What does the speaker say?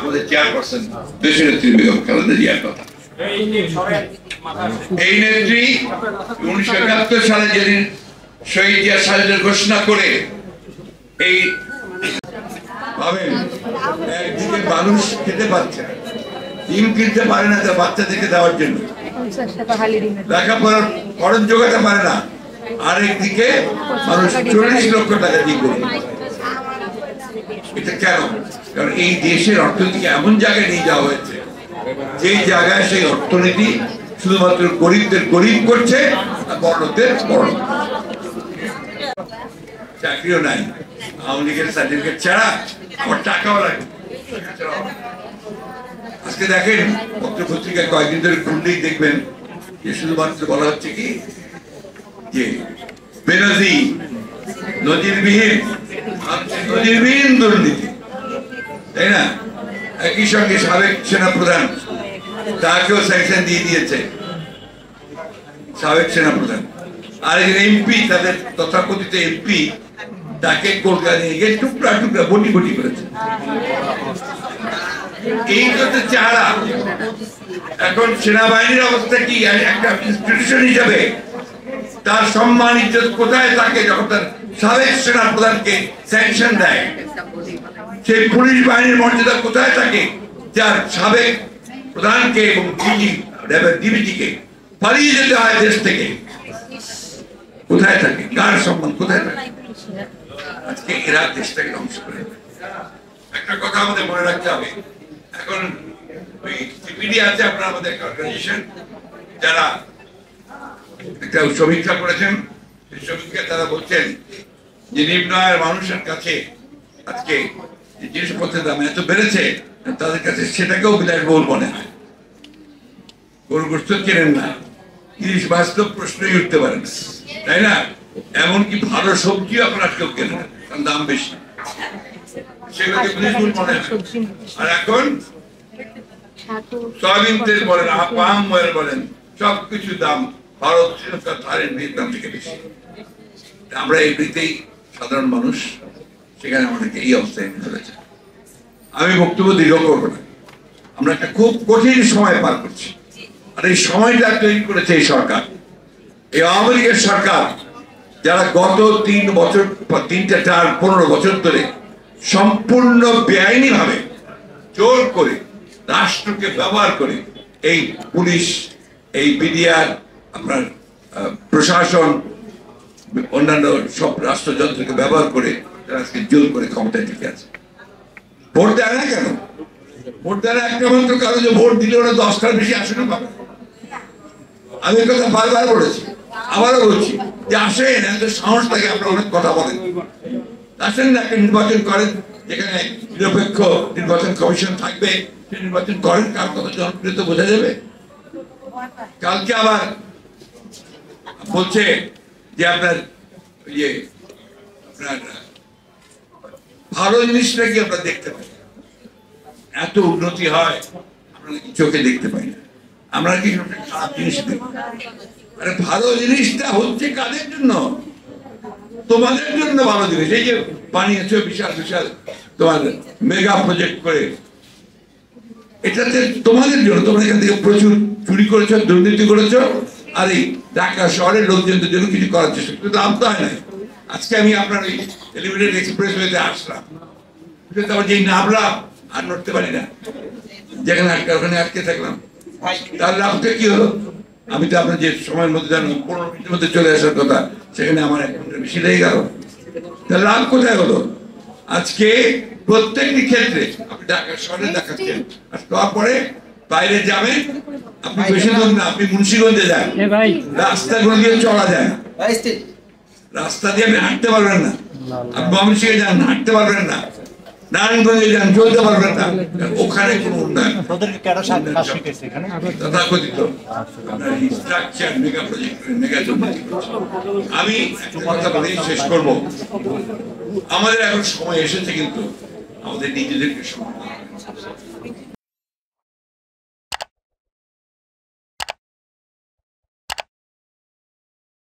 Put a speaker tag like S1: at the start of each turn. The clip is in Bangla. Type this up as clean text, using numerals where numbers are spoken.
S1: আমাদের চেয়ারপারসন দেশনেত্রী বেগম খালেদা জিয়ার কথা। এই নেত্রী 1971 সালে যেদিন শহীদ জিয়া স্বাধীনতার ঘোষণা করে এই ভাবেন একদিকে মানুষ খেতে পাচ্ছে না, ডিম কিনতে পারে না তার বাচ্চাদেরকে দেওয়ার জন্য, লেখাপড়ার খরচ জোগাতে পারে না, আর একদিকে মানুষ 40 লক্ষ টাকা দিয়ে করে। এটা কেন? কারণ এই দেশের অর্থনীতিকে এমন জায়গায় নিয়ে যাওয়া হয়েছে যে জায়গায় সেই অর্থনীতি শুধুমাত্র গরিবদের গরিব করছে আর বড়দের বড়। চাকরিও নাই, আওয়ামী লীগের সার্টিফিকেট ছাড়া আমার টাকাও লাগে। আজকে দেখেন পত্র পত্রিকায় কয়েকদিন ধরে খুললেই দেখবেন যে শুধুমাত্র বলা হচ্ছে কি যে বেনাজি নজিরবিহীন দুর্নীতি, তাই না? একই সঙ্গে সাবেক সেনাপ্রধান তাকেও স্যাংশন দিয়ে দিয়েছে, সাবেক সেনাপ্রধান। আর এমপি, তাদের তথাকথিত এমপি, তাকে কলকাতা নিয়ে গিয়ে টুকরা টুকরা বটি বটি করেছে। এই তো চারা। এখন সেনাবাহিনীর অবস্থা কি? একটা ইনস্টিটিউশন হিসাবে তার সম্মান ইজ্জত কোথায় থাকে যখন তার সাবেক সেনাপ্রধানকে স্যাংশন দেয়? সেই পুলিশ বাহিনীর মর্যাদা কোথায় থাকে যার সাবেক প্রধানকে এবং ডিবিজিকে পালিয়ে যেতে হয় দেশ থেকে? কোথায় থাকে? কার সম্মান কোথায় থাকে? আজকে এরা দেশটাকে ধ্বংস করে। একটা কথা আমাদের মনে রাখতে হবে, এখন ওই সিপিডি আছে আপনার, আমাদের একটা অর্গানাইজেশন, যারা একটা সমীক্ষা করেছেন। সেই সমীক্ষায় তারা বলছেন যে নিম্ন আয়ের মানুষের কাছে আজকে জিনিসপত্রের দাম এত বেড়েছে, তাদের কাছে সেটাকেও বিলাসবহুল মনে হয়। গরু গোস্ত কেনেন না, ইলিশ মাছ তো প্রশ্নই উঠতে পারে না, তাই না? এমনকি ভালো সবজিও আপনার কেউ কেনে না, কারণ দাম বেশি, সেগুলোকে বিলাসবহুল মনে হয়। আর এখন সয়াবিন তেল বলেন, পাম অয়েল বলেন, সবকিছু দাম ভারত, শ্রীলঙ্কা, থাইল্যান্ড, ভিয়েতনাম থেকে বেশি। আমরা এমনিতেই সাধারণ মানুষ, সেখানে আমাদেরকে এই অবস্থায় এনে ফেলেছে। আমি বক্তব্য দীর্ঘ করবো না। আমরা একটা খুব কঠিন সময় পার করছি, আর এই সময়টা তৈরি করেছে এই সরকার, এই আওয়ামী লীগের সরকার, যারা গত 3 বছর, 3টা 4, 15 বছর ধরে সম্পূর্ণ বেআইনি ভাবে জোর করে রাষ্ট্রকে ব্যবহার করে এই পুলিশ, এই বিডিআর, আপনার প্রশাসন, অন্যান্য সব রাষ্ট্রযন্ত্রকে ব্যবহার করে আজকে জোর করে ক্ষমতায় টিকে আছে। ভোট দেয় না কেন? ভোট দেয় না একটা মাত্র কারণ, যে ভোট দিলে ওরা 10টার বেশি আসে না পাবে। আমি এই কথা বারবার বলেছি, আবারও বলছি যে আসেন, এত সাহস থাকে, আপনারা অনেক কথা বলেন, আসেন না, একটা নির্বাচন করেন, যেখানে নিরপেক্ষ নির্বাচন কমিশন থাকবে, সেই নির্বাচন করেন, কার কত জনপ্রিয়তা বোঝা যাবে। কালকে আবার বলছে যে আপনার ইয়ে, আপনার ভালো জিনিসটা কি আমরা দেখতে পাই, এত উন্নতি হয় আমরা চোখে দেখতে পাই না, আমরা কি খারাপ জিনিস দেখি? আরে ভালো জিনিসটা হচ্ছে কাদের জন্য? তোমাদের জন্য ভালো জিনিস। এই যে বানিয়েছো বিশাল বিশাল তোমার মেগা প্রজেক্ট করে, এটাতে তোমাদের জন্য। তোমরা এখান থেকে প্রচুর চুরি করেছো, দুর্নীতি করেছো, আর এই ঢাকা শহরের লোকজনদের জন্য কিছু করার চেষ্টা, কিন্তু দাম তো হয় না। আজকে আমি আপনার ওই এলিভেটেড এক্সপ্রেসওয়েতে আসলাম, আবার যেই নামলাম আর নড়তে পারি না, যেখানে ওখানে আটকে থাকলাম। তার লাভটা কি হলো? আমি তো আপনার যে সময়ের মধ্যে 15 মিনিটের মধ্যে চলে আসার কথা, সেখানে আমার 1 ঘন্টা বেশি লেগে গেল। তার লাভ কোথায় হলো? আজকে প্রত্যেকটি ক্ষেত্রে আপনি ঢাকা শহরে দেখাচ্ছেন, আর তারপরে বাইরে যাবেন, আপনি বেশি দূর না, আপনি মুন্সিগঞ্জে যান, রাস্তাগুলো দিয়ে চলা যায়, রাস্তা দিয়ে আপনি হাঁটতে পারবেন না। আপনি ময়মনসিংহে যান, হাঁটতে পারবেন না। নারায়ণগঞ্জে যান, চলতে পারবেন না, ওখানে কোনো উন্নয়ন তথাকথিত স্ট্রাকচার মেগা প্রজেক্ট, মেগা দুর্নীতি। আমি একটা কথা বলেই শেষ করব, আমাদের এখন সময় এসেছে কিন্তু আমাদের নিজেদেরকে সময়